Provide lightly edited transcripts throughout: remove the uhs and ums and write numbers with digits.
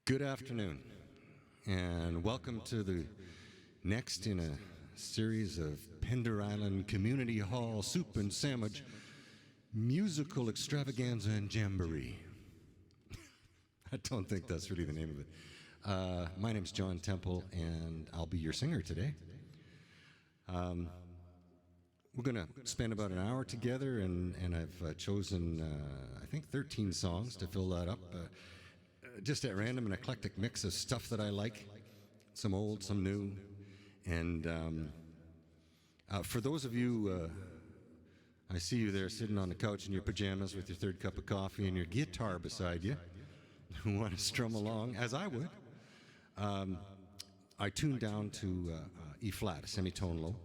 Good afternoon, and welcome to the next in a series of Pender Island Community Hall Soup and Sandwich Musical Extravaganza and Jamboree. I don't think that's really the name of it. My name's John Temple, and I'll be your singer today. We're going to spend about an hour together, and I've chosen, I think, 13 songs to fill that up. Just at random, an eclectic mix of stuff that I like, some old, some new. And for those of you, I see you there sitting on the couch in your pajamas with your third cup of coffee and your guitar beside you, who want to strum along, as I would. I tuned down to E flat, a semitone low,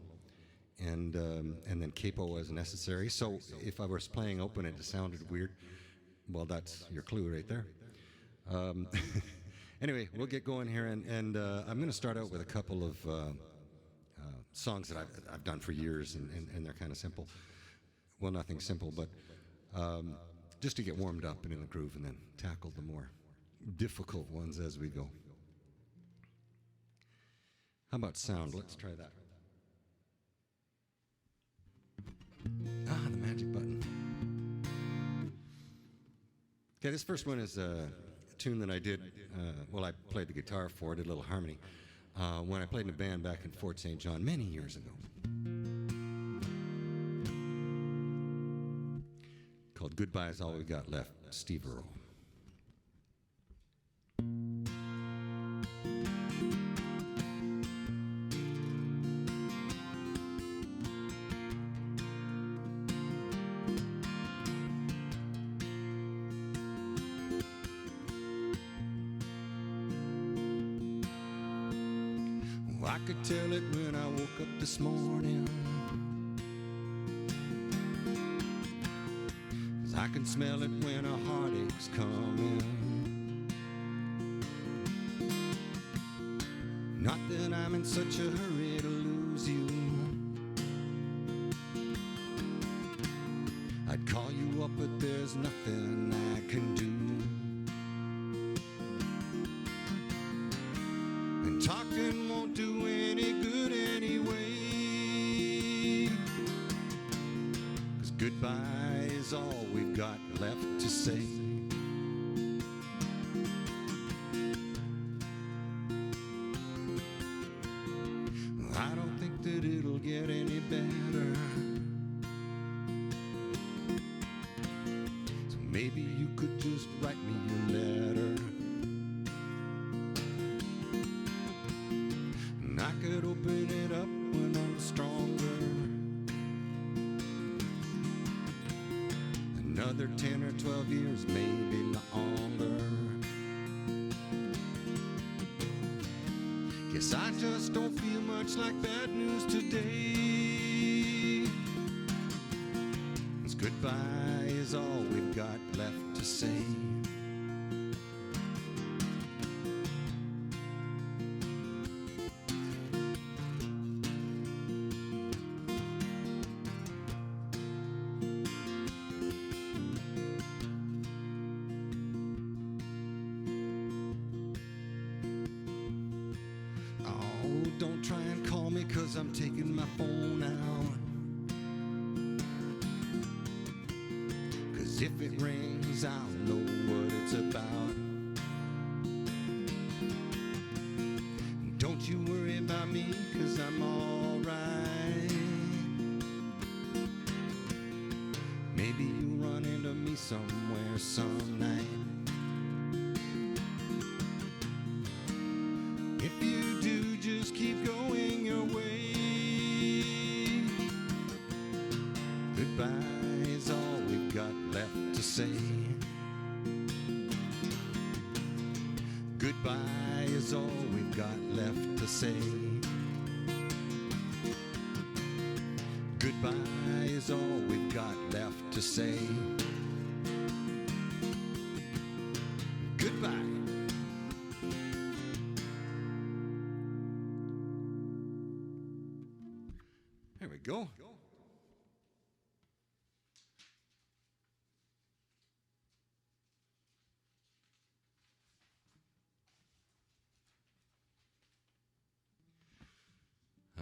and then capo as necessary. So if I was playing open and it sounded weird, well, that's your clue right there. Anyway, we'll get going here, and I'm going to start out with a couple of songs that I've done for years, and they're kind of simple. Well, nothing simple, but just to get warmed up and in the groove, and then tackle the more difficult ones as we go. How about sound? Let's try that. The magic button. Okay, this first one is a tune that I did, I played the guitar for, did a little harmony, when I played in a band back in Fort St. John many years ago. Called Goodbye Is All We Got Left, Steve Earle. I could tell it when I woke up this morning, 'cause I can smell it when a heartache's coming. Not that I'm in such a hurry to lose you. I'd call you up, but there's nothing I can do. And talking won't do any good anyway, 'cause goodbye is all we've got left to say. I don't think that it'll get any better, so maybe you could just write me a letter. I could open it up when I'm stronger. Another 10 or 12 years, maybe longer. Guess I just don't feel much like bad news today, 'cause goodbye is all we've got left to say. Don't try and call me, 'cause I'm taking my phone out. 'Cause if it rings, I'll know what it's about. Don't you worry about me, 'cause I'm alright. Maybe you'll run into me somewhere some night. If you do, just keep going your way. Goodbye is all we've got left to say. Goodbye is all we've got left to say. Goodbye is all we've got left to say. Goodbye. There we go.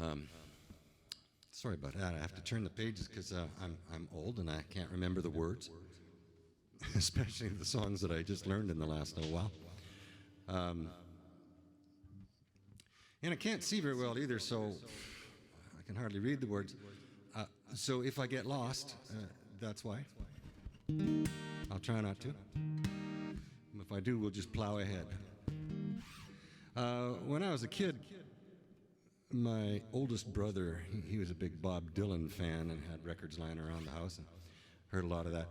Um, Sorry about that. I have to turn the pages because I'm old and I can't remember the words, especially the songs that I just learned in the last little while. And I can't see very well either, so I can hardly read the words. So if I get lost, that's why. I'll try not to. If I do, we'll just plow ahead. When I was a kid, my oldest brother, he was a big Bob Dylan fan and had records lying around the house and heard a lot of that.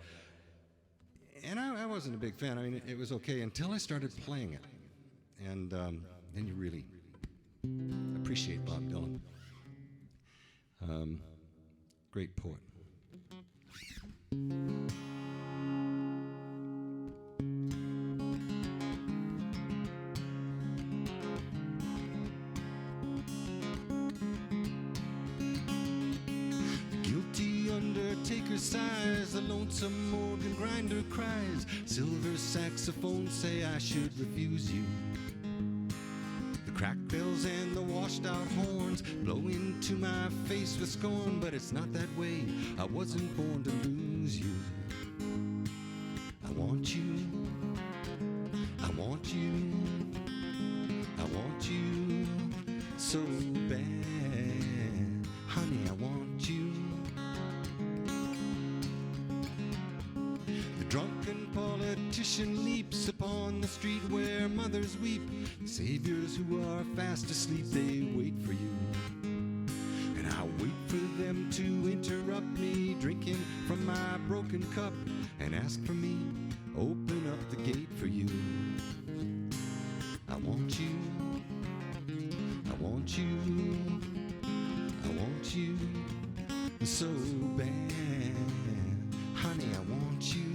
And I wasn't a big fan. I mean, it was okay until I started playing it. And then you really appreciate Bob Dylan. Great poet. Undertaker sighs, the lonesome organ grinder cries, silver saxophones say I should refuse you. The cracked bells and the washed out horns blow into my face with scorn, but it's not that way, I wasn't born to lose you. I want you, I want you, I want you so bad, honey, I want you. Drunken politician leaps upon the street where mothers weep. Saviors who are fast asleep, they wait for you. And I wait for them to interrupt me, drinking from my broken cup, and ask for me, open up the gate for you. I want you, I want you, I want you so bad, honey, I want you.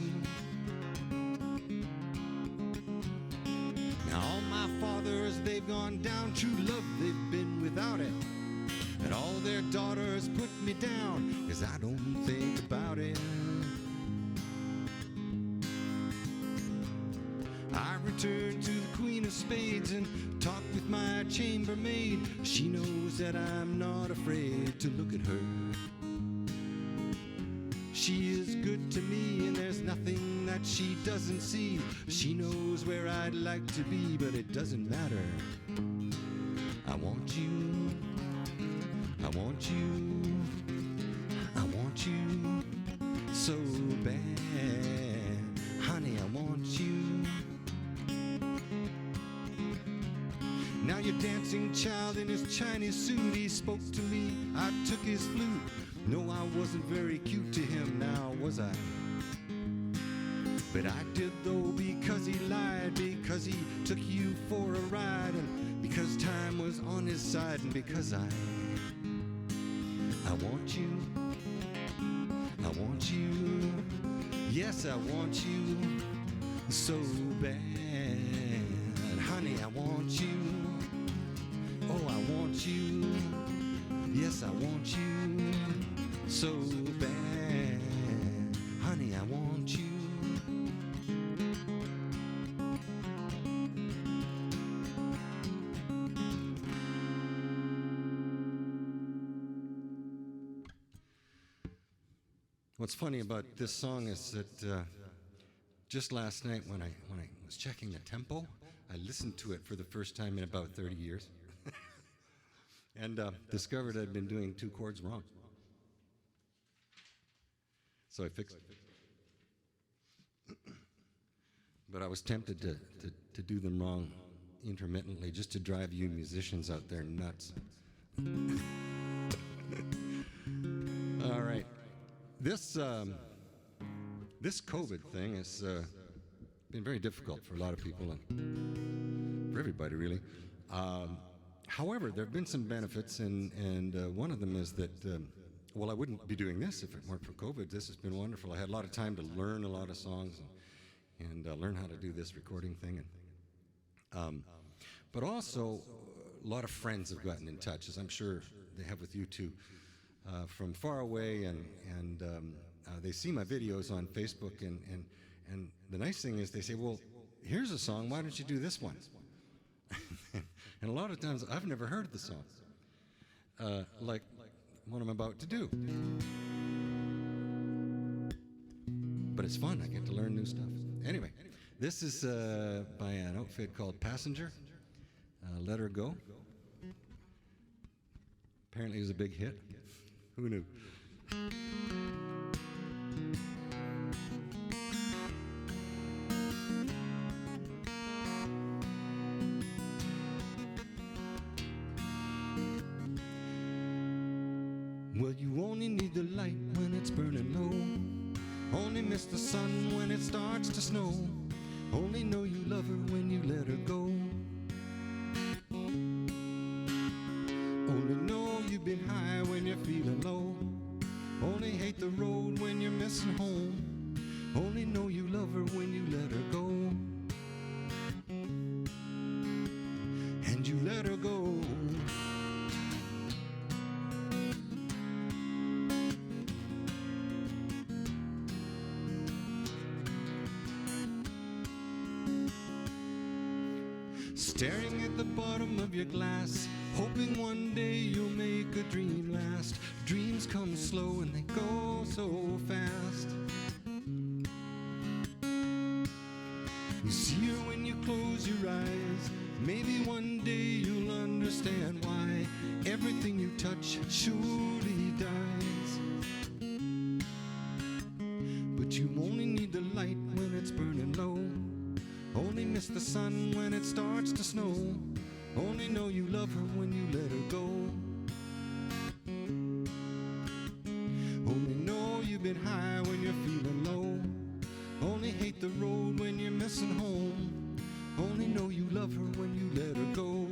All my fathers, they've gone down, true love, they've been without it. And all their daughters put me down, 'cause I don't think about it. I return to the Queen of Spades and talk with my chambermaid. She knows that I'm not afraid to look at her. She is good to me and there's nothing that she doesn't see. She knows where I'd like to be, but it doesn't matter. I want you, I want you, I want you so bad, honey, I want you. Now your dancing child in his Chinese suit, he spoke to me, I took his flute. No, I wasn't very cute to him, now was I? But I did though, because he lied, because he took you for a ride, and because time was on his side, and because I want you, I want you, yes, I want you so bad, honey, I want you, oh, I want you, yes, I want you so bad, honey, I want you. What's funny about this song is that just last night when I was checking the tempo, I listened to it for the first time in about 30 years and discovered I'd been doing 2 chords wrong. So I fixed it. But I was tempted to do them wrong intermittently, just to drive you musicians out there nuts. All right. This COVID thing has been very difficult for a lot of people and for everybody, really. However, there have been some benefits, and one of them is that well, I wouldn't be doing this if it weren't for COVID. This has been wonderful. I had a lot of time to learn a lot of songs and learn how to do this recording thing. But also, a lot of friends have gotten in touch, as I'm sure they have with you too, from far away, and they see my videos on Facebook, and the nice thing is they say, well, here's a song, why don't you do this one? And a lot of times, I've never heard the song. like what I'm about to do. But it's fun. I get to learn new stuff. Anyway, this is by an outfit called Passenger. Let Her Go. Apparently it was a big hit. Who knew? Well, you only need the light when it's burning low. Only miss the sun when it starts to snow. Only know you love her when you let her go. Only know you've been high when you're feeling low. Only hate the road when you're missing home. Only know you love her when you let her go. And you let her go. Staring at the bottom of your glass, hoping one day you'll make a dream last. Dreams come slow and they go so fast. You see her when you close your eyes. Maybe one day you'll understand why everything you touch surely dies. But you only need the light when it's burning low. Only miss the sun when it starts to snow. Only know you love her when you let her go. Only know you've been high when you're feeling low. Only hate the road when you're missing home. Only know you love her when you let her go.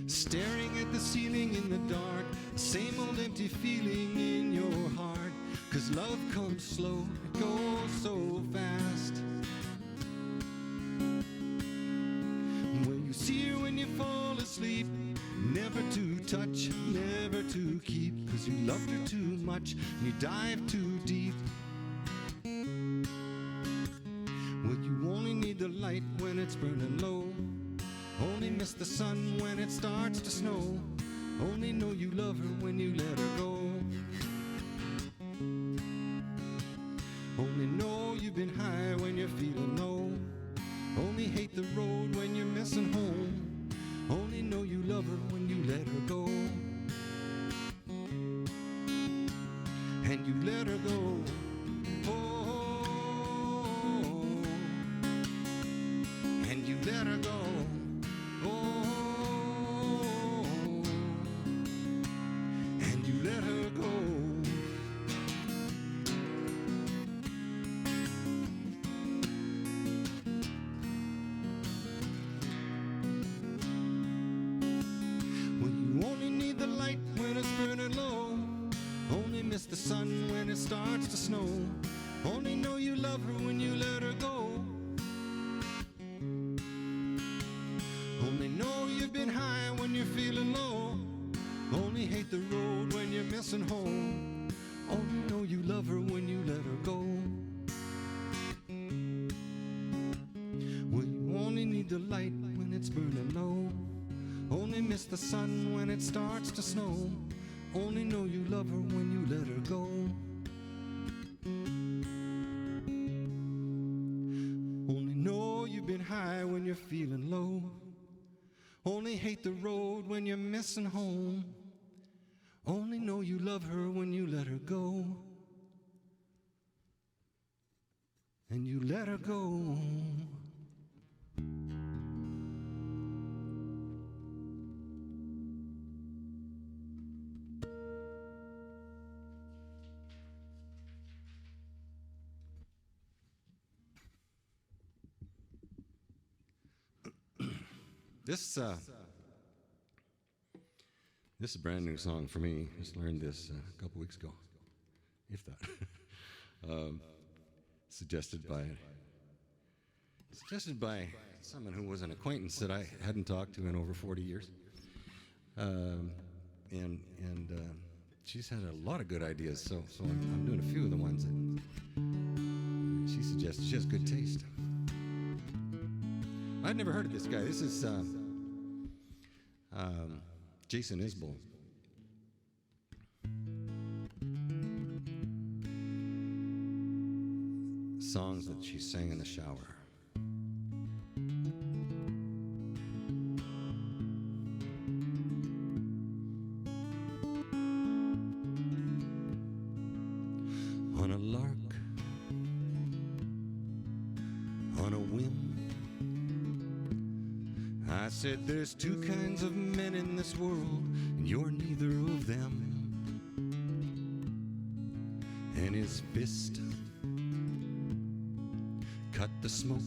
Staring at the ceiling in the dark, the same old empty feeling in your heart. 'Cause love comes slow, it goes so fast. When you see her when you fall asleep, never to touch, never to keep. 'Cause you loved her too much, and you dive too deep. Well, you only need the light when it's burning low. Only miss the sun when it starts to snow. Only know you love her when you let her go. Only know you've been high when you're feeling low. Only hate the road when you're missing home. Only know you love her when you let her go. And you let her go. Oh, and you let her go. Oh, and you let her go. Miss the sun when it starts to snow. Only know you love her when you let her go. Only know you've been high when you're feeling low. Only hate the road when you're missing home. Only know you love her when you let her go. Well, you only need the light when it's burning low. Only miss the sun when it starts to snow. Only know you love her when you let her go. Only know you've been high when you're feeling low. Only hate the road when you're missing home. Only know you love her when you let her go. And you let her go. This is a brand new song for me. Just learned this a couple weeks ago, if that. Suggested by someone who was an acquaintance that I hadn't talked to in over 40 years. And she's had a lot of good ideas, so I'm doing a few of the ones that she suggested. She has good taste. I'd never heard of this guy. This is Jason Isbell. Songs that she sang in the shower. On a lark, on a whim, I said there's two kinds of men in this world, and you're neither of them. And his fist cut the smoke.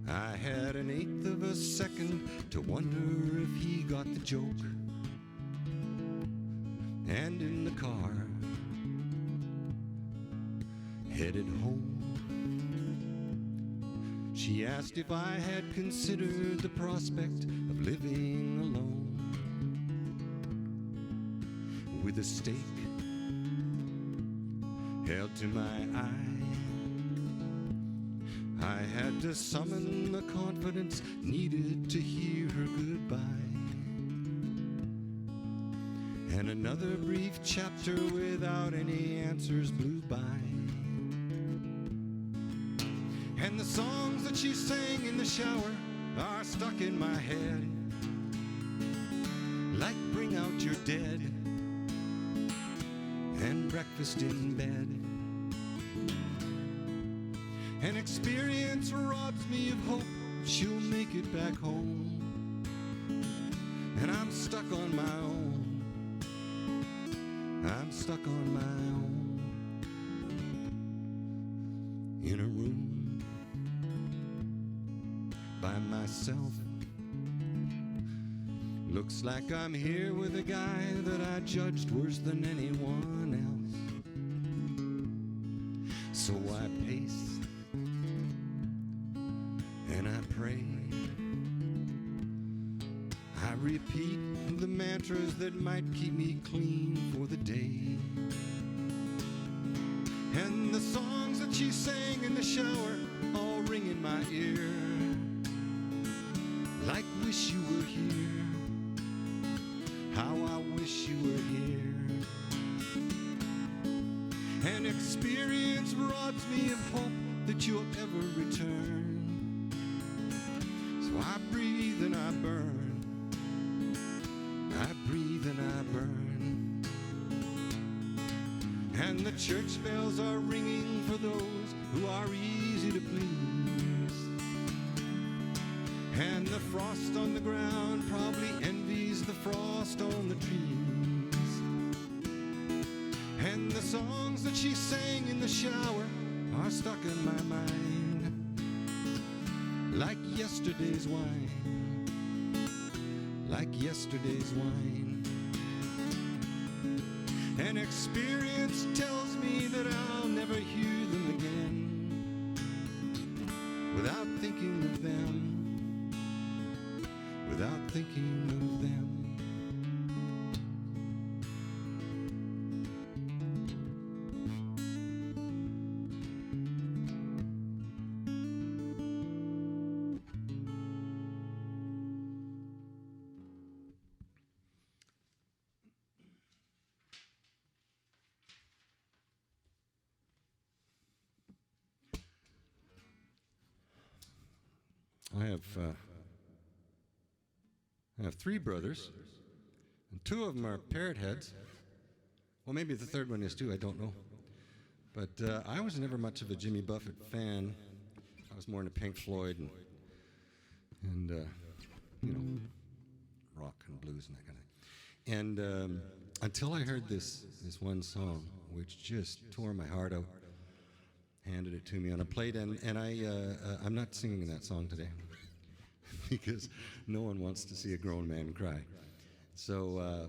I had an eighth of a second to wonder if he got the joke. And in the car, headed home, she asked if I had considered the prospect of living alone, with a stake held to my eye. I had to summon the confidence needed to hear her goodbye. And another brief chapter without any answers blew by. And the songs that she sang in the shower are stuck in my head, like Bring Out Your Dead and Breakfast in Bed. And experience robs me of hope she'll make it back home, and I'm stuck on my own. I'm stuck on my own, in a room by myself. Looks like I'm here with a guy that I judged worse than anyone else. So I pace and I pray. I repeat the mantras that might keep me clean for the day. And the songs that she sang in the shower all ring in my ear, like Wish You Were Here. How I wish you were here. And experience robs me of hope that you'll ever return. So I breathe and I burn. I breathe and I burn. And the church bells are ringing for those who are easy to please. And the frost on the ground probably envies the frost on the trees. And the songs that she sang in the shower are stuck in my mind, like yesterday's wine, like yesterday's wine. And experience tells me that I'll never hear them again without thinking of them, without thinking of them. I have three brothers, and two of them are parrot heads. Well, maybe the third one is too, I don't know. But I was never much of a Jimmy Buffett fan. I was more into Pink Floyd and you know, rock and blues and that kind of thing. And until I heard this one song, which just tore my heart out, handed it to me on a plate, and I'm not singing that song today because no one wants to see a grown man cry. So,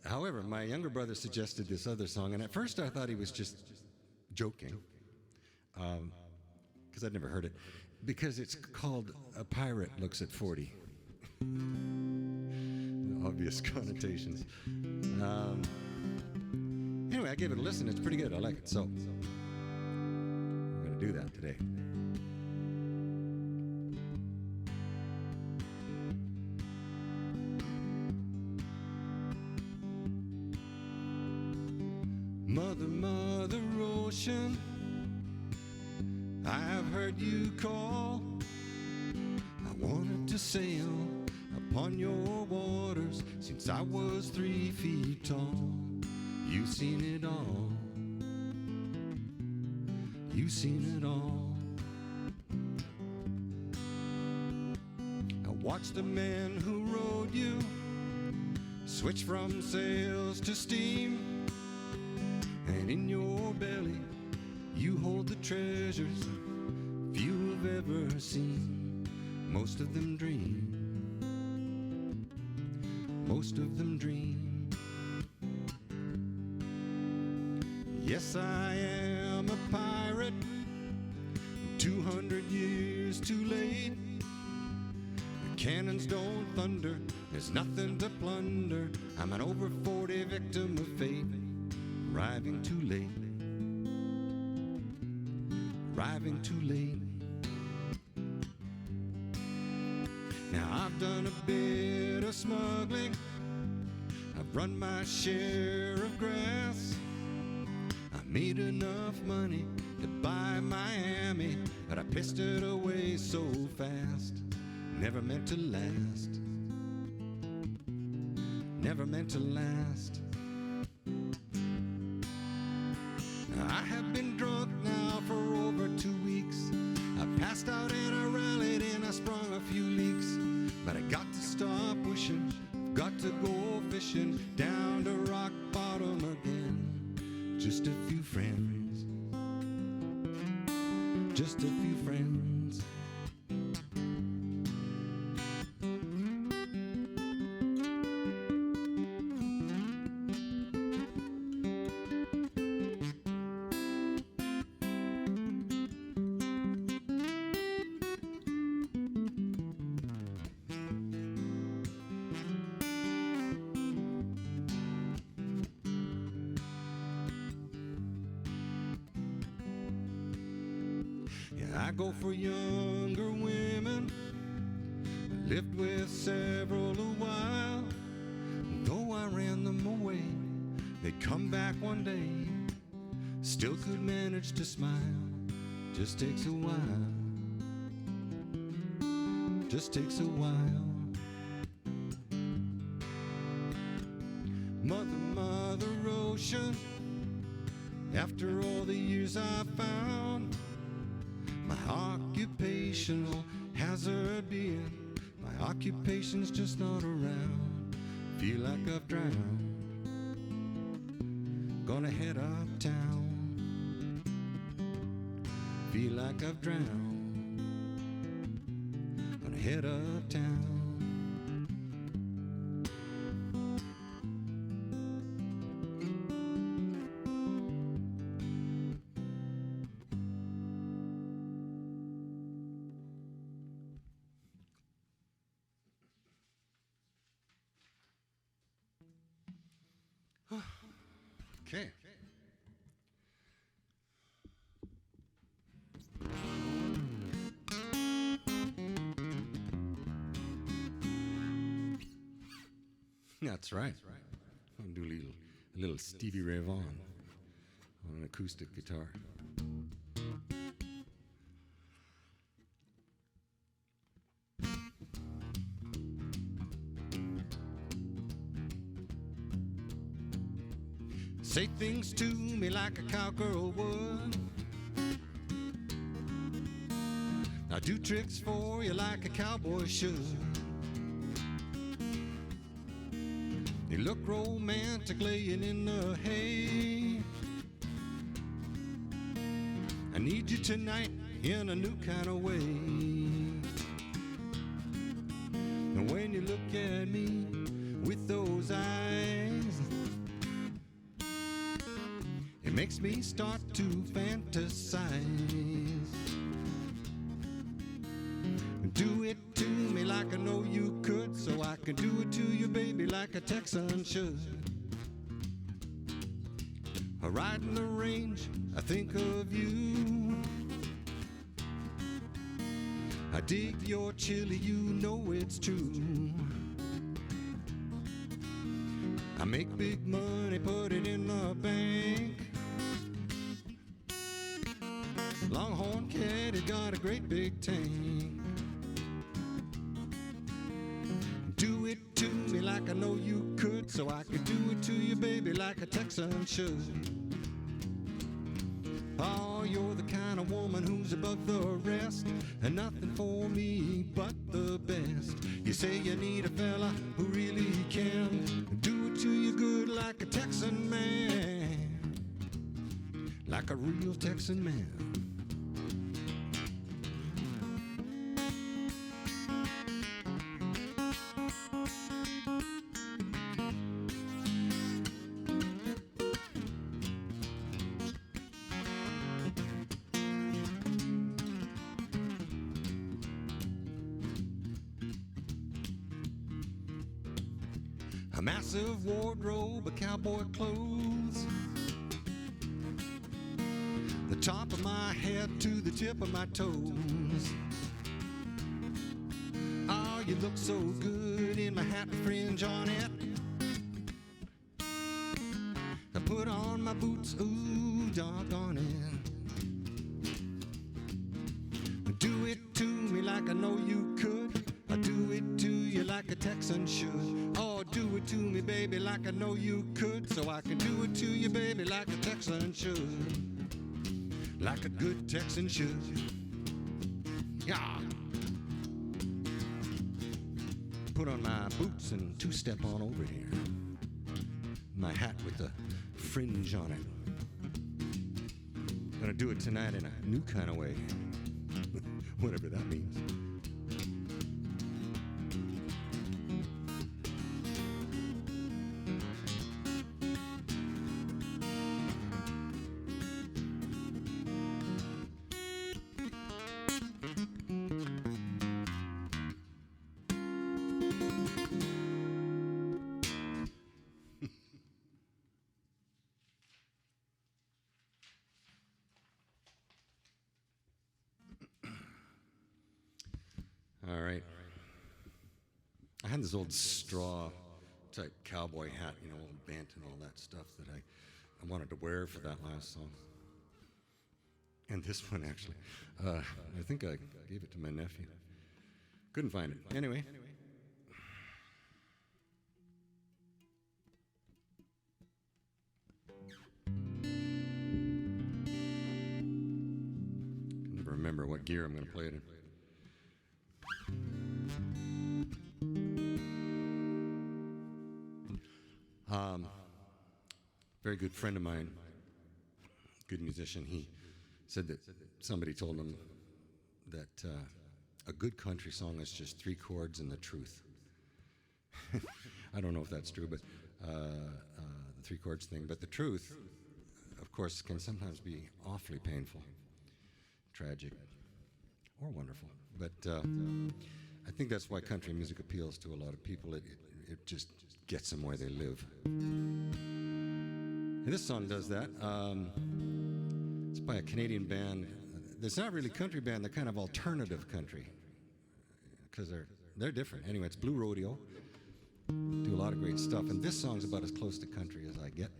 however, my younger brother suggested this other song, and at first I thought he was just joking, because I'd never heard it, because it's called A Pirate Looks at 40. Obvious connotations. Anyway, I gave it a listen. It's pretty good. I like it. So we're going to do that today. ocean, I've heard you call. I wanted to sail upon your waters since I was 3 feet tall. You've seen it all. You've seen it all. I watched the man who rode you switch from sails to steam, and in your belly you hold the treasures few have ever seen. Most of them dream. Most of them dream. Yes, I am a pirate, 200 years too late. The cannons don't thunder, there's nothing to plunder. I'm an over 40 victim of fate, arriving too late. Arriving too late. Now I've done a bit of smuggling, I've run my share of grass. I made enough money to buy Miami, but I pissed it away so fast. Never meant to last. Never meant to last. I have been drunk now for over 2 weeks. I passed out and I rallied and I sprung a few leaks. But I got to stop wishing, got to go fishing down to rock bottom again. Just a few friends, just a few friends. I go for younger women, lived with several a while. Though I ran them away, they'd come back one day, still could manage to smile. Just takes a while. Just takes a while. Mother, Mother Ocean, after all the years I found my occupational hazard being, my occupation's just not around. Feel like I've drowned, gonna head uptown. Feel like I've drowned, gonna head uptown. Okay. That's right. I'll do a little Stevie Ray Vaughan on an acoustic guitar. Say things to me like a cowgirl would. I do tricks for you like a cowboy should. You look romantic laying in the hay. I need you tonight in a new kind of way. And when you look at me with those eyes, it makes me start to fantasize. Do it to me like I know you could, so I can do it to you, baby, like a Texan should. Riding the range, I think of you. I dig your chili, you know it's true. I make big money, put it in the bank. Longhorn cat, he got a great big tank. Do it to me like I know you could, so I could do it to you, baby, like a Texan should. Oh, you're the kind of woman who's above the rest, and nothing for me but the best. You say you need a fella who really can do it to you good like a Texan man, like a real Texan man. A massive wardrobe of cowboy clothes, the top of my head to the tip of my toes. Oh, you look so good in my hat with fringe on it. I put on my boots, ooh, doggone it. Do it to me like I know you could. I do it to you like a Texan should. Oh, do it to me, baby, like I know you could, so I can do it to you, baby, like a Texan should, like a good Texan should. Yeah. Put on my boots and two-step on over here. My hat with the fringe on it. Gonna do it tonight in a new kind of way, whatever that means. All right. I had this old straw type cowboy hat, you know, all bent and all that stuff that I wanted to wear for that last song. And this one, actually. I think I gave it to my nephew. Couldn't find it. Anyway. Can never remember what gear I'm going to play it in. Very good friend of mine, good musician, he said that somebody told him that a good country song is just 3 chords and the truth. I don't know if that's true, but the 3 chords thing. But the truth, of course, can sometimes be awfully painful, tragic, or wonderful. But I think that's why country music appeals to a lot of people. It just gets them where they live. And this song does that. It's by a Canadian band. It's not really country band. They're kind of alternative country because they're different. Anyway, it's Blue Rodeo. Do a lot of great stuff. And this song's about as close to country as I get.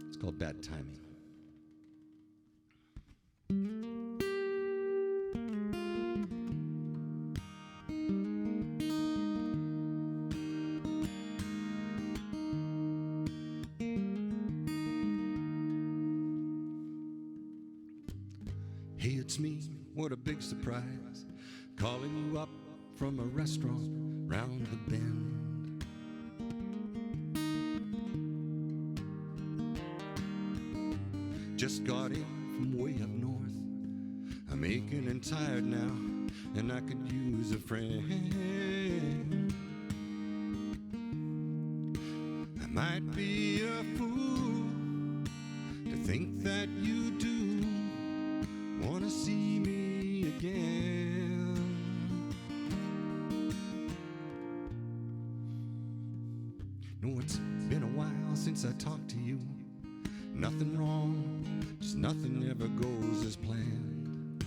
It's called Bad Timing. Hey, it's me, what a big surprise, calling you up from a restaurant round the bend. Just got in from way up north, I'm aching and tired now, and I could use a friend. I might be a fool to think that you do wanna see me again. No, it's been a while since I talked to you. Nothing wrong, just nothing ever goes as planned.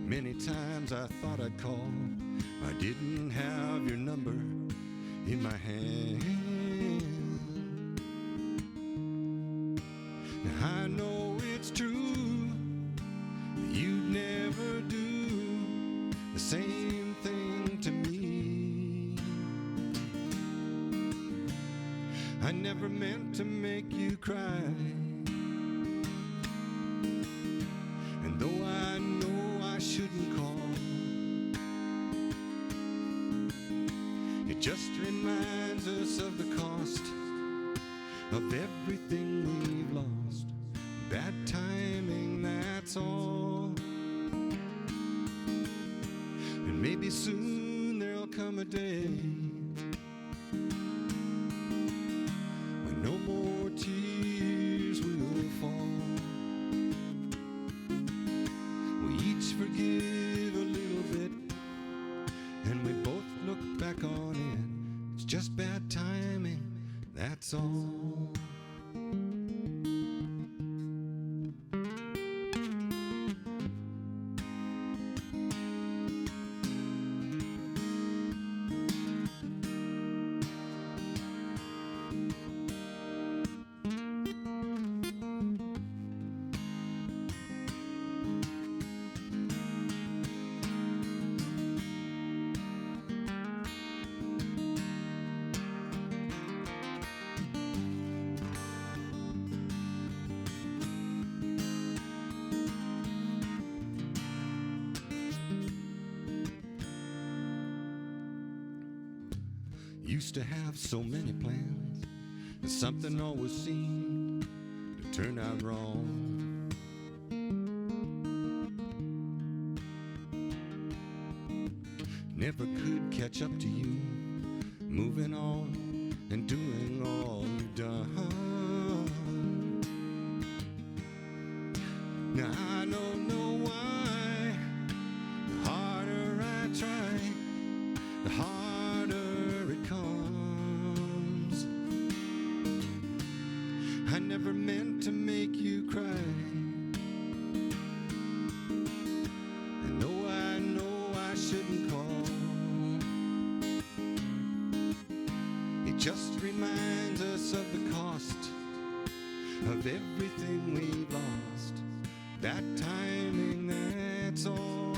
Many times I thought I'd call, I didn't have your number in my hand. Now I know it's true, you'd never do the same thing to me. I never meant to make you cry, and though I know I shouldn't call, it just reminds us of the cost of everything we've lost. Bad timing, that's all. And maybe soon there'll come a day when no more tears will fall. We each forgive a little bit, and we both look back on it. It's just bad timing, that's all. Used to have so many plans, and something always seemed to turn out wrong. Never could catch up to you, moving on and doing all you've done. Now I don't know why, the harder I try, the harder it comes. I never meant to make you cry, and though I know I shouldn't call, it just reminds us of the cost of everything we've lost. That timing, that's all.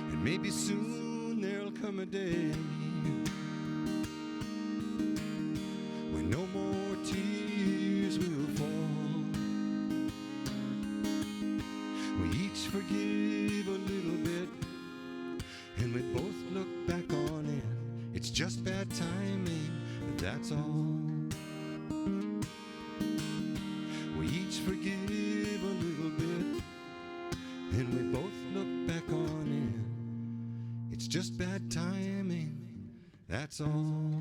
And maybe soon there'll come a day when no more tears will fall. We each forgive a little bit, and we both look back on it. It's just bad timing, that's all. We each forgive a little bit, and we both look back on it. It's just bad timing, that's all.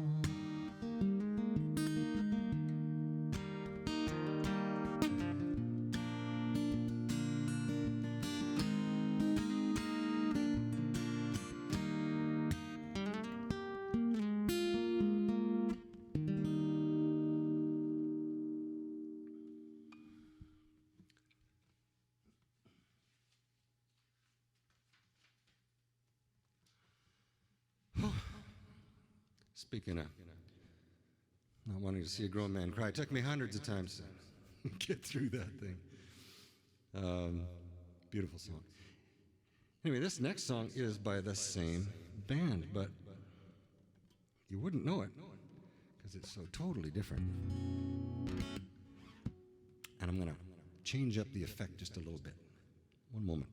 Speaking of not wanting to see a grown man cry, it took me hundreds of times to get through that thing. Beautiful song. Anyway, this next song is by the same band, but you wouldn't know it because it's so totally different. And I'm going to change up the effect just a little bit. One moment.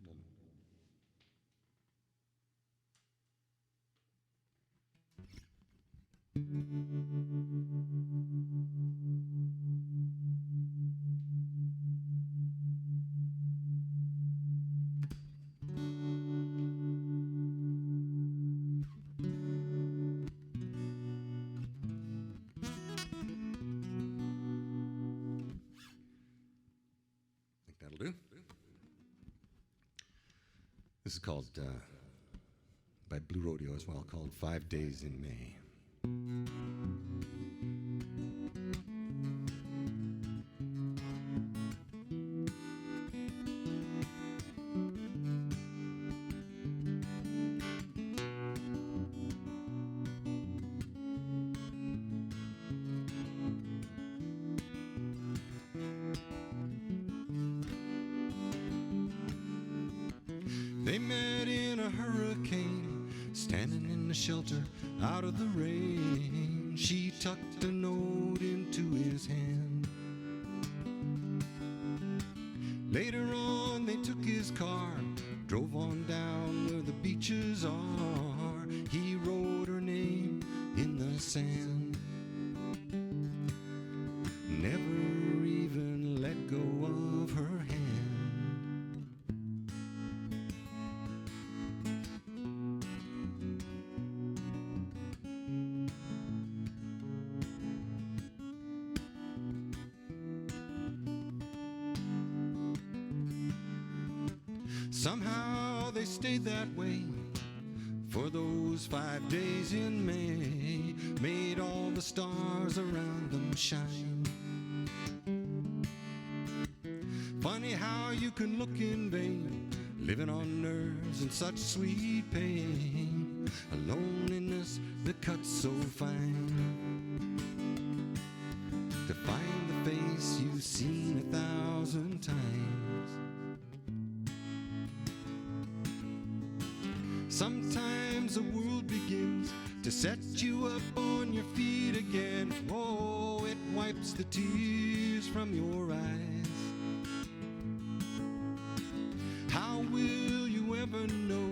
Think that'll do. This is called, by Blue Rodeo as well, called 5 Days in May. They met in a hurricane, standing in the shelter out of the rain. She tucked a note into his hand. Later on they took his car, drove on down where the beaches are. He wrote her name in the sand, never even let go of her hand. Somehow they stayed that way for those 5 days in May, made all the stars around them shine. Funny how you can look in vain, living on nerves and such sweet pain, a loneliness that cuts so fine. To find the face you've seen 1,000 times. Sometimes the world begins to set you up on your feet again. Oh, it wipes the tears from your eyes. How will you ever know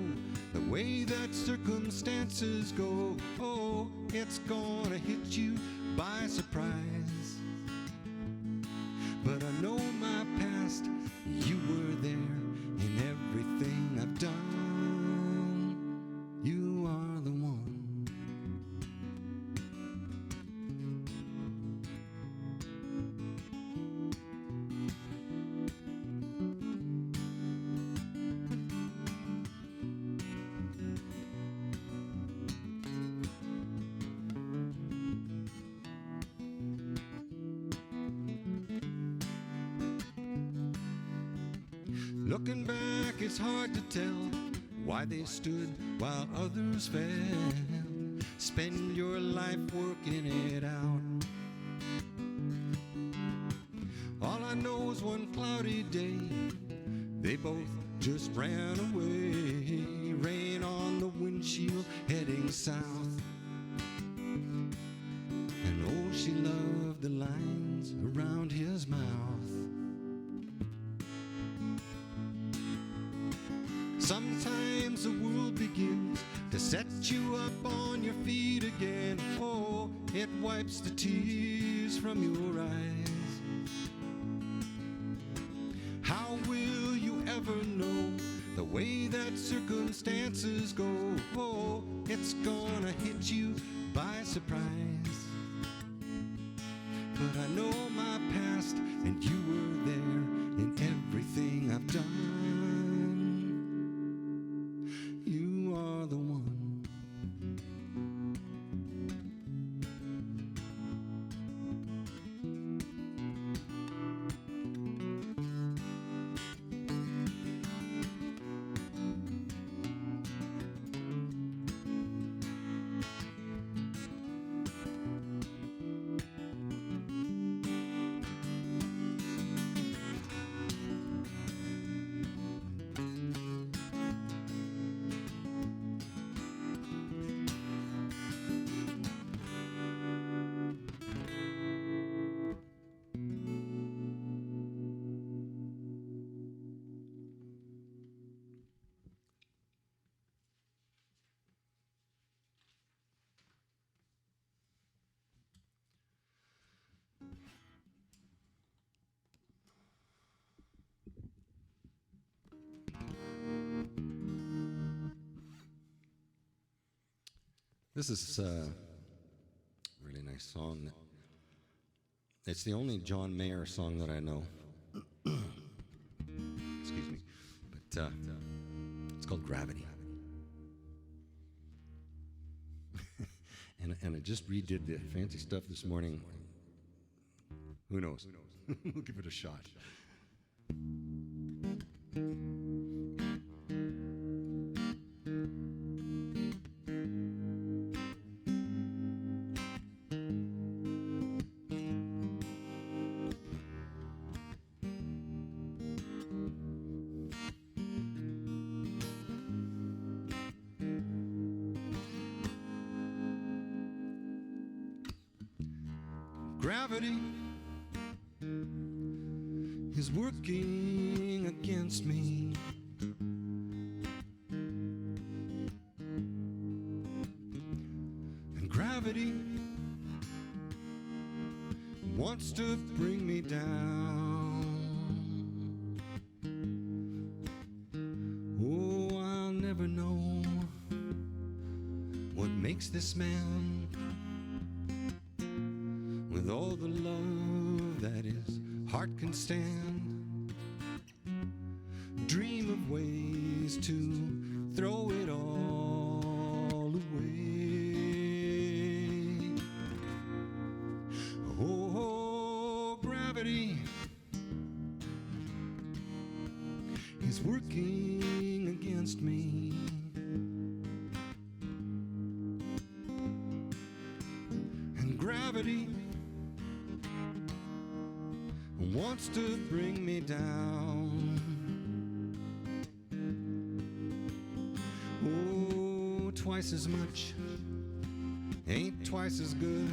the way that circumstances go? Oh, it's gonna hit you by surprise. But I know my past, you were there in everything I've done. You are the one. Looking back, it's hard to tell why they stood while others fell. Spend your life working it out. All I know is one cloudy day, they both just ran away. Rain on the windshield heading south. And oh, she loved the lines around his mouth. Sometimes the world begins to set you up on your feet again. Oh, it wipes the tears from your eyes. How will you ever know the way that circumstances go? Oh, it's gonna hit you by surprise. But I know my past, and you were there in everything I've done. You are the one. This is a really nice song. It's the only John Mayer song that I know. Excuse me. But it's called Gravity. and I just redid the fancy stuff this morning. Who knows? We'll give it a shot. Gravity is working against me. And gravity wants to bring me down. Oh, I'll never know what makes this man, with all the love that his heart can stand, dream of ways to throw it all away. Oh, gravity is working against me. And gravity wants to bring me down. Oh, twice as much ain't twice as good,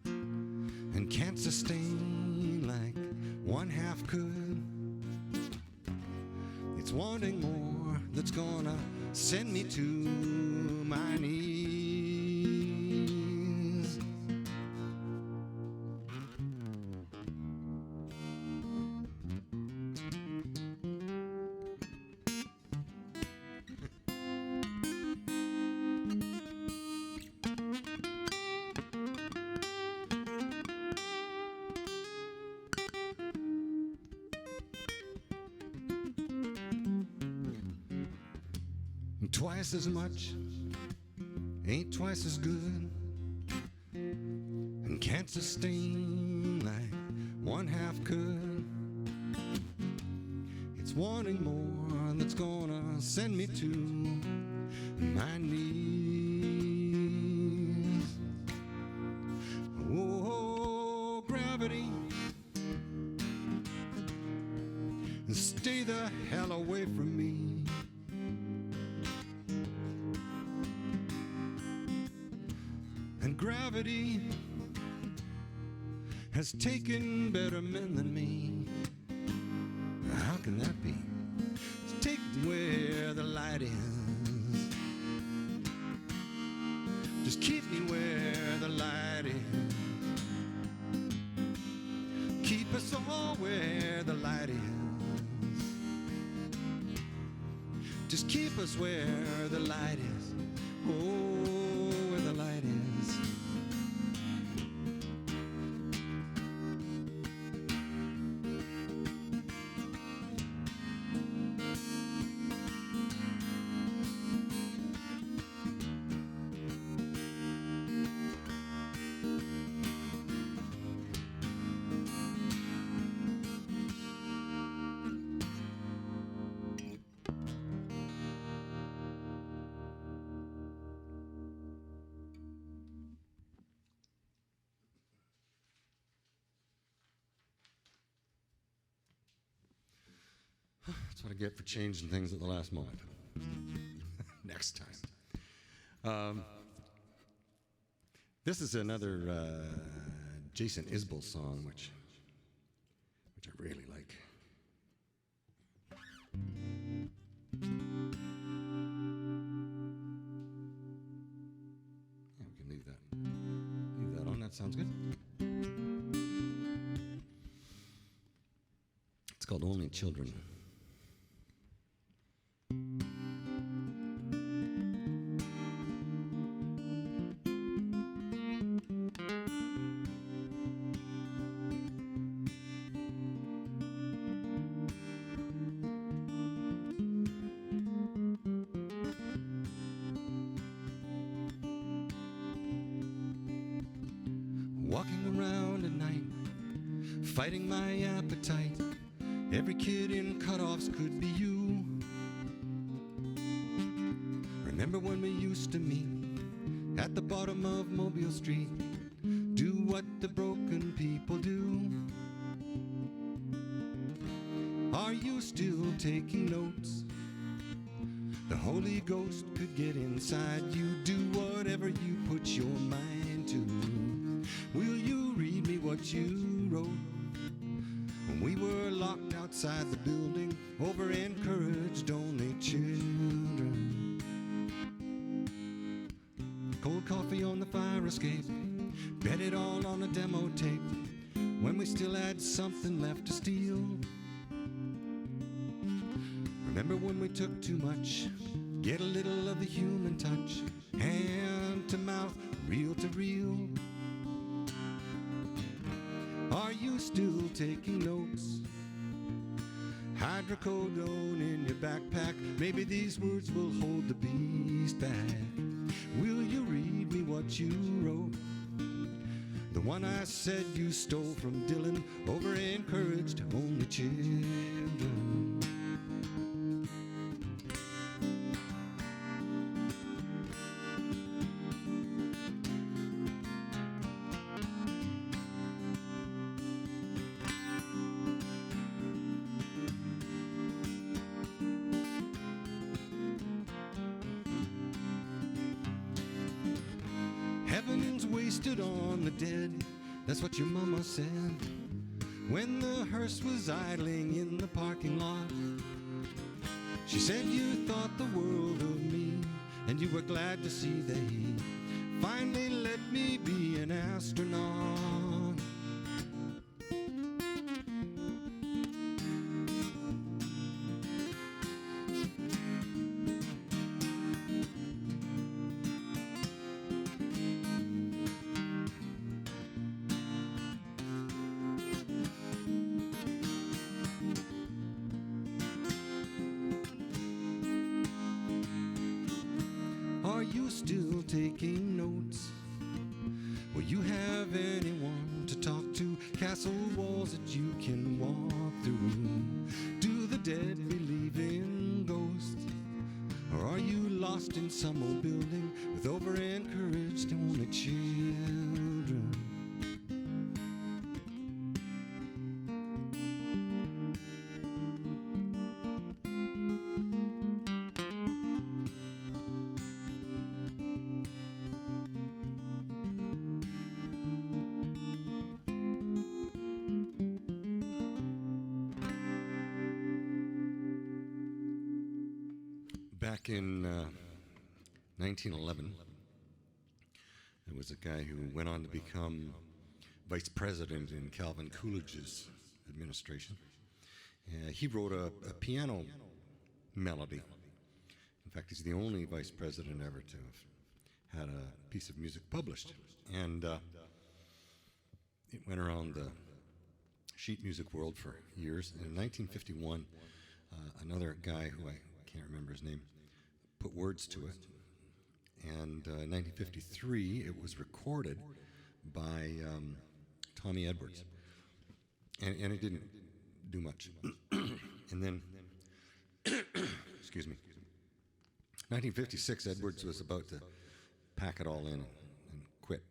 and can't sustain like one half could. It's wanting more that's gonna send me to my knees. Twice as much ain't twice as good, and can't sustain like one half could. It's wanting more that's gonna send me to my knees. Oh, gravity, stay the hell away from me. And gravity has taken better men than me. How can that be? Take where the light is. Just keep me where the light is. Keep us all where the light is. Just keep us where the light is. Oh, where the light is. That's what I get for changing things at the last moment. Next time. This is another Jason Isbell song, which I really like. Yeah, we can leave that on. That sounds good. It's called Only Children. Walking around at night, fighting my appetite. Every kid in cutoffs could be you. Remember when we used to meet at the bottom of Mobile Street, do what the broken people do? Are you still taking notes? The Holy Ghost could get inside you. Do whatever you put your mind to. Will what you wrote when we were locked outside the building, over encouraged only children. Cold coffee on the fire escape, bet it all on a demo tape when we still had something left to steal. Remember when we took too much, get a little of the human touch, hand to mouth, reel to reel. Are you still taking notes? Hydrocodone in your backpack, maybe these words will hold the beast back. Will you read me what you wrote? The one I said you stole from Dylan, over encouraged only children. Heaven's wasted on the dead, that's what your mama said when the hearse was idling in the parking lot. She said you thought the world of me, and you were glad to see that he finally let me be an astronaut. Are you still taking notes? Will you have anyone to talk to? Castle walls that you can walk through? Do the dead believe in ghosts? Or are you lost in some old building with over-encouraged only children? Back in 1911, there was a guy who went on to become vice president in Calvin Coolidge's administration. He wrote a piano melody. In fact, he's the only vice president ever to have had a piece of music published. And it went around the sheet music world for years. And in 1951, another guy who I can't remember his name put words to it. And in 1953, it was recorded by Tommy Edwards. And it didn't do much. And then, excuse me, 1956, Edwards was about to pack it all in and quit.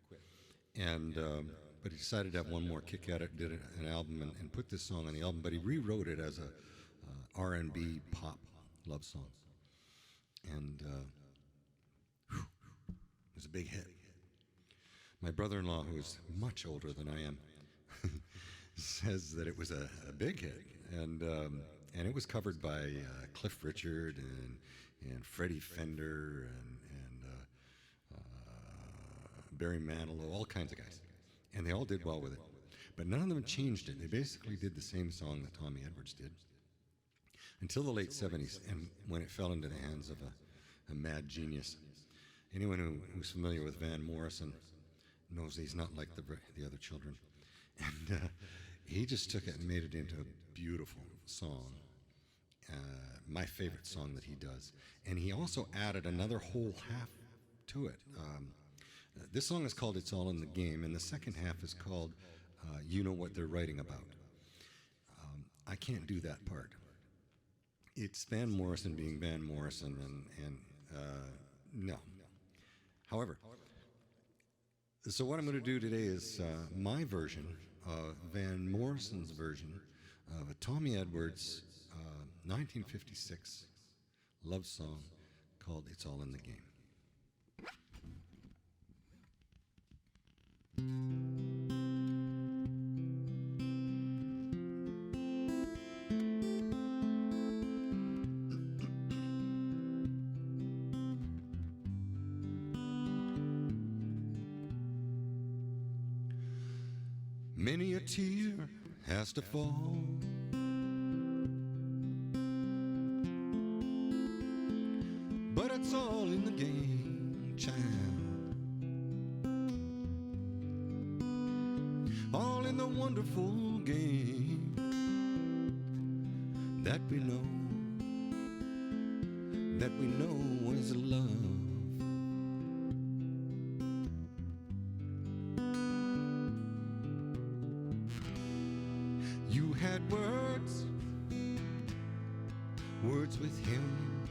And but he decided to have one more kick at it, did an album and put this song on the album, but he rewrote it as a R&B pop love song. And it was a big hit. My brother-in-law, who is much older than I am, says that it was a big hit, and it was covered by Cliff Richard and Freddie Fender and Barry Manilow, all kinds of guys, and they all did well with it. But none of them changed it. They basically did the same song that Tommy Edwards did until the late 70s, and when it fell into the hands of a mad genius. Anyone who's familiar with Van Morrison knows he's not like the other children. And he just took it and made it into a beautiful song, my favorite song that he does. And he also added another whole half to it. This song is called It's All in the Game, and the second half is called You Know What They're Writing About. I can't do that part. It's Van Morrison being Van Morrison, and no. However, so what I'm going to do today is my version of Van Morrison's version of a Tommy Edwards 1956 love song called It's All in the Game. Many a tear has to fall. But it's all in the game, child. All in the wonderful game that we know is love. You had words with him,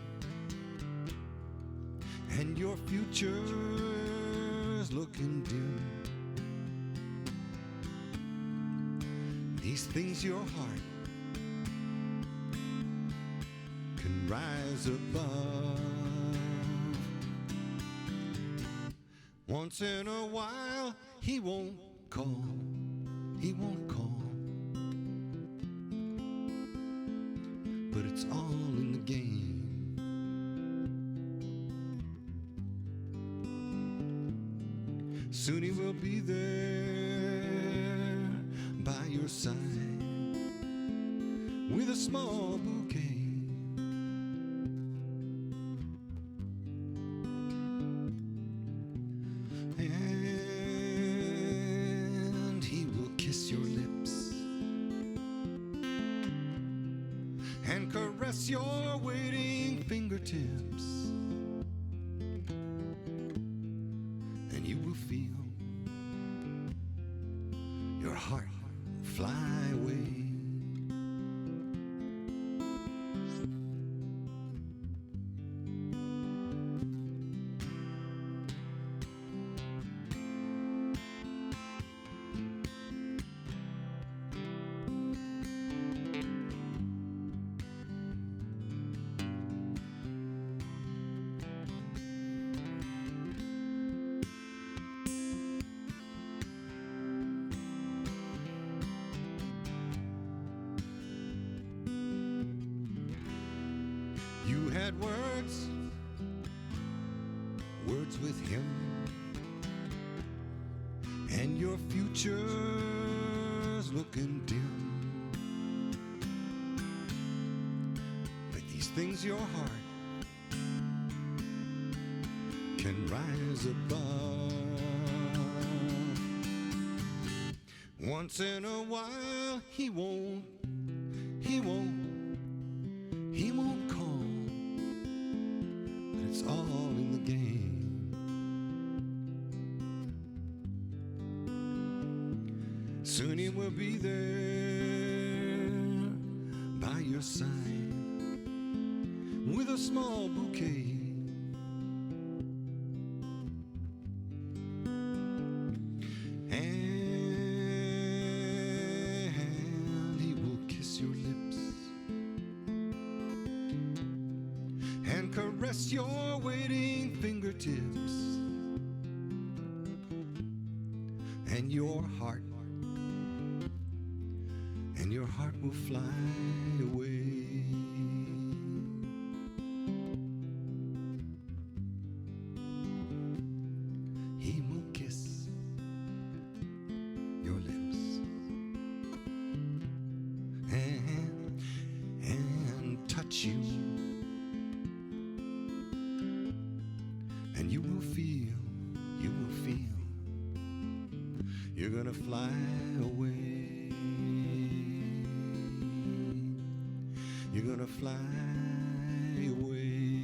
and your future's looking dim. These things your heart can rise above. Once in a while he won't call, but it's all in the game. Soon he will be there by your side with a small bouquet. And he will kiss your lips and caress your waiting fingertips. And you will feel your heart fly away. You had words with him, and your future's looking dim. But these things your heart can rise above. Once in a while he won't call, but it's all in the game. Soon he will be there by your side with a small bouquet. And he will kiss your lips and caress your waiting fingertips. And your heart will fly away. He will kiss your lips and touch you, and you will feel you're gonna fly away. You're gonna fly away.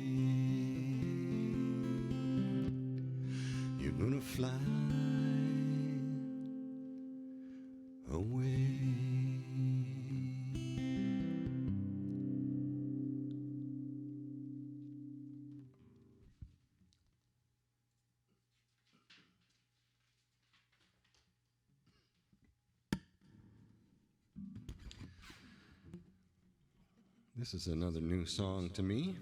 You're gonna fly away. This is another new song to me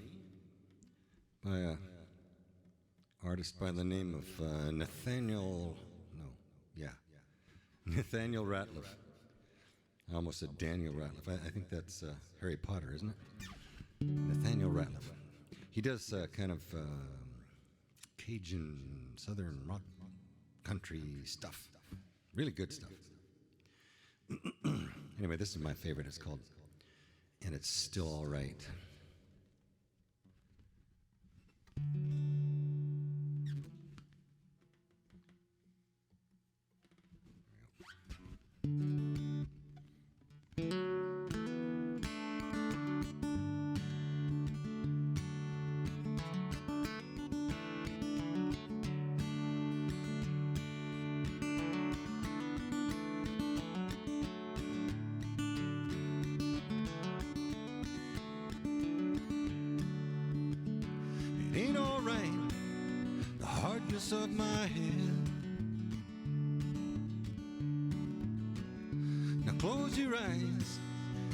by an artist by the name of Nathaniel Ratliff. I almost said Daniel Ratliff. I think that's Harry Potter, isn't it? Nathaniel Ratliff. He does kind of Cajun, southern rock, country stuff. Really good stuff. Anyway, this is my favorite. It's called And It's Still All Right. It ain't all right, the hardness of my head. Now close your eyes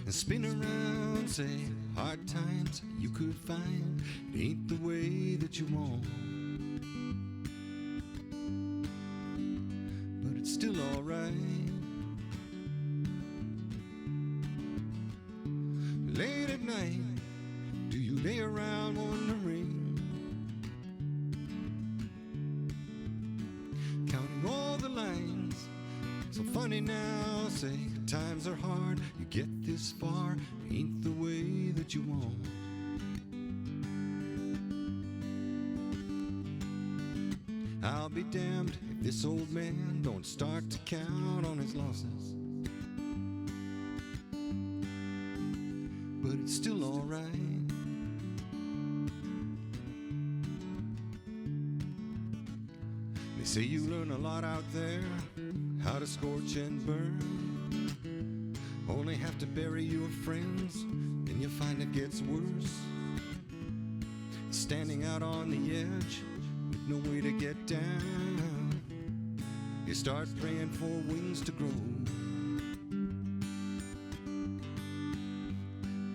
and spin around, say hard times you could find. It ain't the way that you want, but it's still all right. Late at night, do you lay around wondering, counting all the lines? So funny now, say times are hard, you get this far, ain't the way that you want. I'll be damned if this old man don't start to count on his losses, but it's still all right. They say you learn a lot out there, how to scorch and burn. Only have to bury your friends, and you'll find it gets worse. Standing out on the edge with no way to get down, you start praying for wings to grow.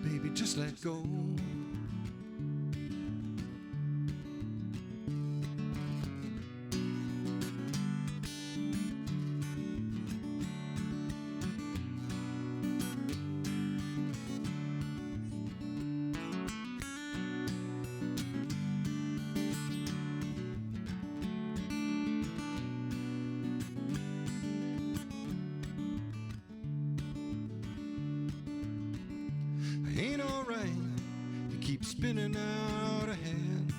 Baby, just let go. Ain't alright to keep spinning out ahead.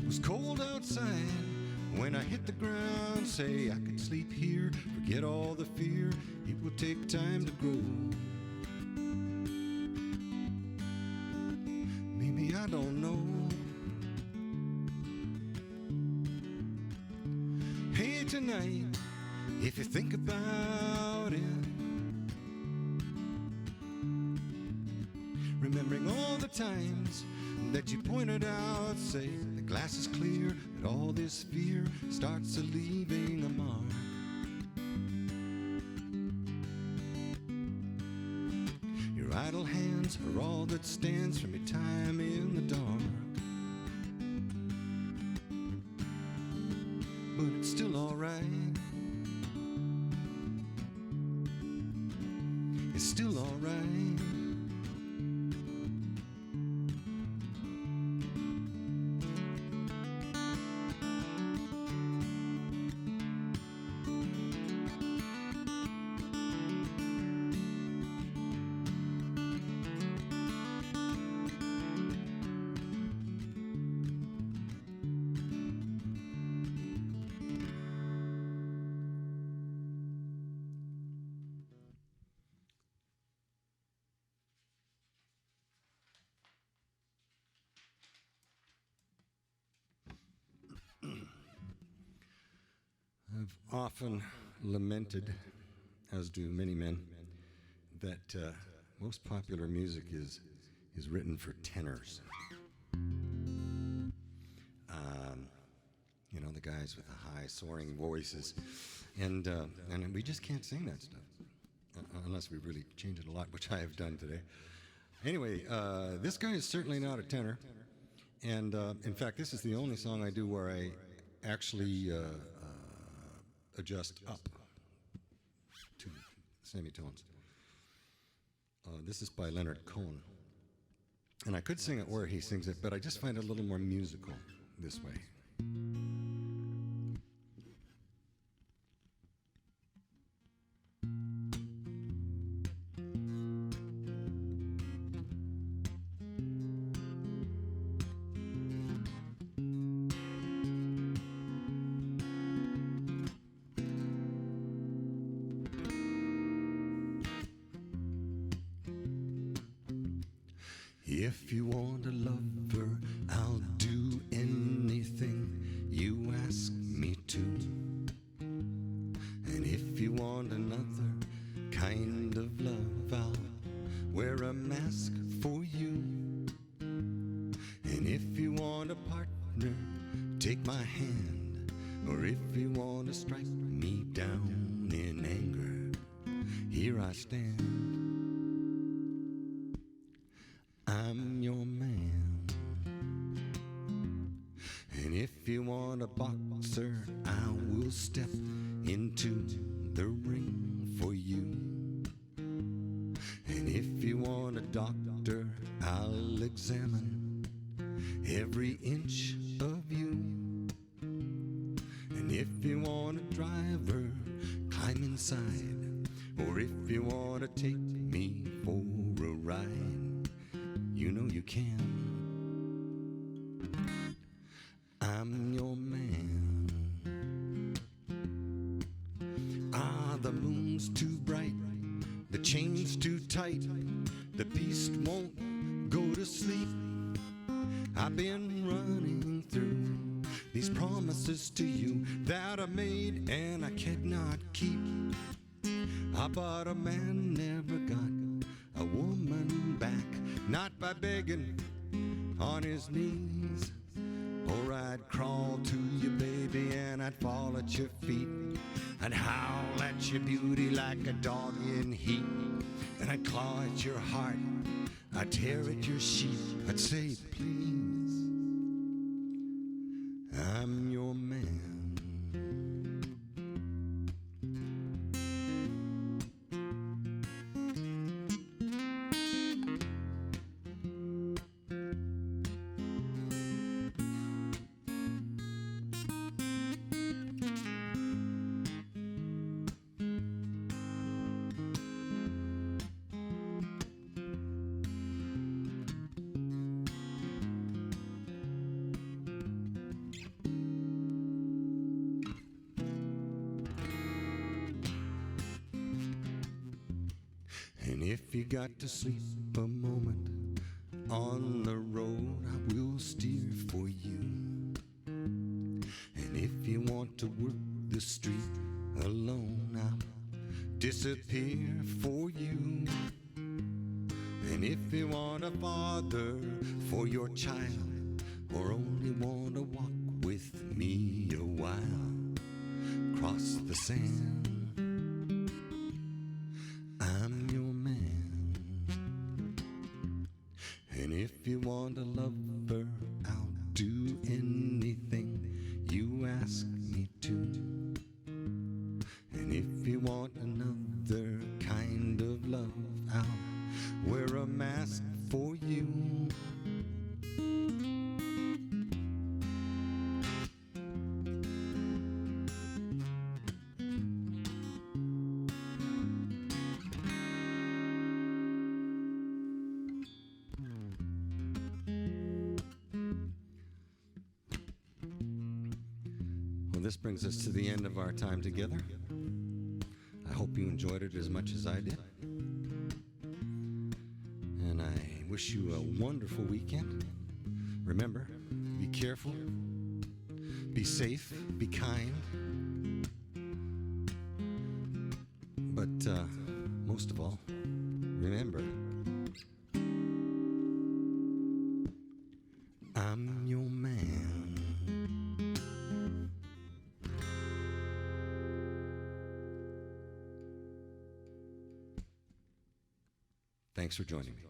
It was cold outside when I hit the ground. Say I could sleep here, forget all the fear. It will take time to grow. Maybe I don't know. Hey, tonight, if you think about it, remembering all the times that you pointed out, say the glass is clear, that all this fear starts a leaving a mark. Your idle hands are all that stands from your time in the dark, but it's still all right. It's still all right. I've often lamented, as do many men, that most popular music is written for tenors. You know, the guys with the high soaring voices, and we just can't sing that stuff unless we really change it a lot, which I have done today. Anyway, this guy is certainly not a tenor, and in fact, this is the only song I do where I actually adjust up to semitones. This is by Leonard Cohen, and I could sing it where he sings it, but I just find it a little more musical this way. If you want a lover, I'll do anything you ask me to. And if you want another kind of love, I'll wear a mask for you. And if you want a partner, take my hand. Or if you want to strike me down in anger, here I stand. I'm your man. And if you want a boxer, I will step into the ring for you. And if you want a doctor, I'll examine every inch of you. And if you want a driver, climb inside. Or if you want to take me for a ride, you know you can. I'm your man. Ah, the moon's too bright, the chain's too tight, the beast won't go to sleep. I've been running through these promises to you that I made and I cannot keep. But a man never got a woman back, not by begging on his knees. Or I'd crawl to you, baby, and I'd fall at your feet. I'd howl at your beauty like a dog in heat. And I'd claw at your heart, I'd tear at your sheet. I'd say, please, I'm your man. And if you got to sleep a moment on the road, I will steer for you. And if you want to work the street alone, I'll disappear for you. And if you want a father for your child, or only want to walk with me a while, cross the sand, I'm your man. And if you want a lover, I'll do anything you ask me to. And if you want another kind of love, I'll wear a mask for you. Well, this brings us to the end of our time together. I hope you enjoyed it as much as I did. And I wish you a wonderful weekend. Remember, be careful, be safe, be kind. But most of all, remember, I'm your man. Thanks for joining me.